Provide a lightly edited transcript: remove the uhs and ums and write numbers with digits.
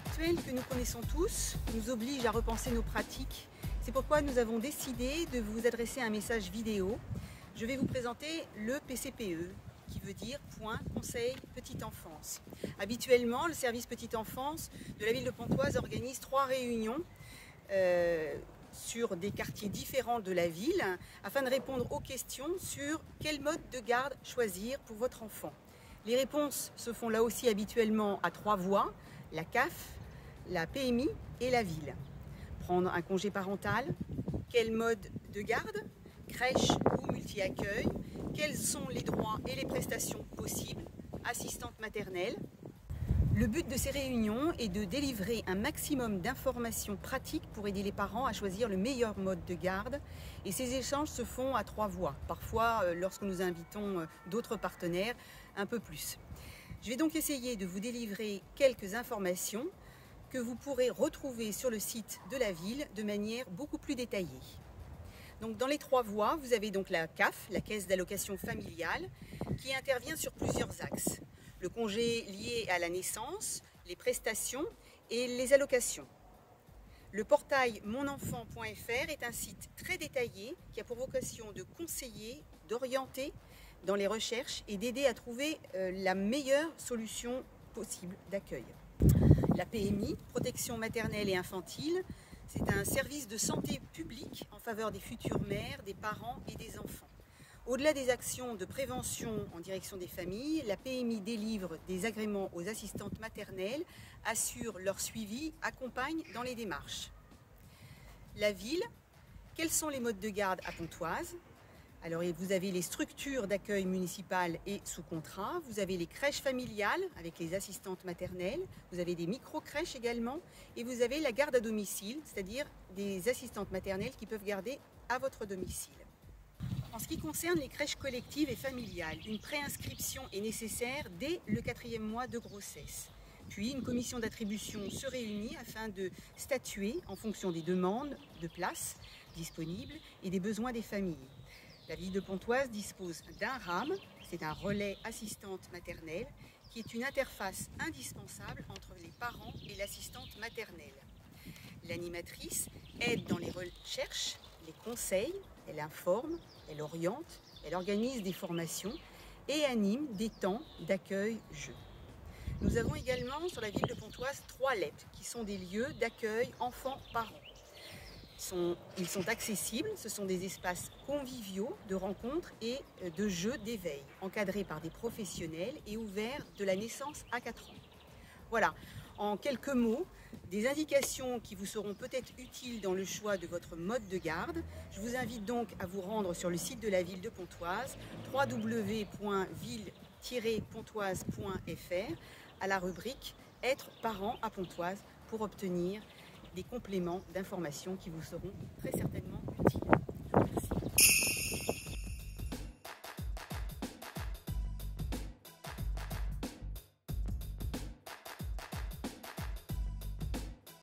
actuelle que nous connaissons tous nous oblige à repenser nos pratiques. C'est pourquoi nous avons décidé de vous adresser un message vidéo. Je vais vous présenter le PCPE, qui veut dire Point Conseil Petite Enfance. Habituellement, le service Petite Enfance de la ville de Pontoise organise 3 réunions sur des quartiers différents de la ville afin de répondre aux questions sur quel mode de garde choisir pour votre enfant. Les réponses se font là aussi habituellement à 3 voix, la CAF, la PMI et la ville. Prendre un congé parental, quel mode de garde, crèche ou multi-accueil, quels sont les droits et les prestations possibles, assistante maternelle. Le but de ces réunions est de délivrer un maximum d'informations pratiques pour aider les parents à choisir le meilleur mode de garde. Et ces échanges se font à 3 voix, parfois lorsque nous invitons d'autres partenaires, un peu plus. Je vais donc essayer de vous délivrer quelques informations que vous pourrez retrouver sur le site de la ville de manière beaucoup plus détaillée. Donc dans les 3 voies, vous avez donc la CAF, la Caisse d'allocation familiale, qui intervient sur plusieurs axes. Le congé lié à la naissance, les prestations et les allocations. Le portail monenfant.fr est un site très détaillé qui a pour vocation de conseiller, d'orienter dans les recherches et d'aider à trouver la meilleure solution possible d'accueil. La PMI, protection maternelle et infantile, c'est un service de santé publique en faveur des futures mères, des parents et des enfants. Au-delà des actions de prévention en direction des familles, la PMI délivre des agréments aux assistantes maternelles, assure leur suivi, accompagne dans les démarches. La ville, quels sont les modes de garde à Pontoise ? Alors vous avez les structures d'accueil municipales et sous contrat, vous avez les crèches familiales avec les assistantes maternelles, vous avez des micro-crèches également et vous avez la garde à domicile, c'est-à-dire des assistantes maternelles qui peuvent garder à votre domicile. En ce qui concerne les crèches collectives et familiales, une préinscription est nécessaire dès le 4e mois de grossesse. Puis une commission d'attribution se réunit afin de statuer en fonction des demandes de places disponibles et des besoins des familles. La ville de Pontoise dispose d'un RAM, c'est un relais assistante maternelle, qui est une interface indispensable entre les parents et l'assistante maternelle. L'animatrice aide dans les recherches, les conseils, elle informe, elle oriente, elle organise des formations et anime des temps d'accueil-jeu. Nous avons également sur la ville de Pontoise 3 LEP, qui sont des lieux d'accueil enfants-parents. Ils sont accessibles, ce sont des espaces conviviaux de rencontres et de jeux d'éveil, encadrés par des professionnels et ouverts de la naissance à 4 ans. Voilà, en quelques mots, des indications qui vous seront peut-être utiles dans le choix de votre mode de garde. Je vous invite donc à vous rendre sur le site de la ville de Pontoise, www.ville-pontoise.fr, à la rubrique « Être parent à Pontoise » pour obtenir des compléments d'informations qui vous seront très certainement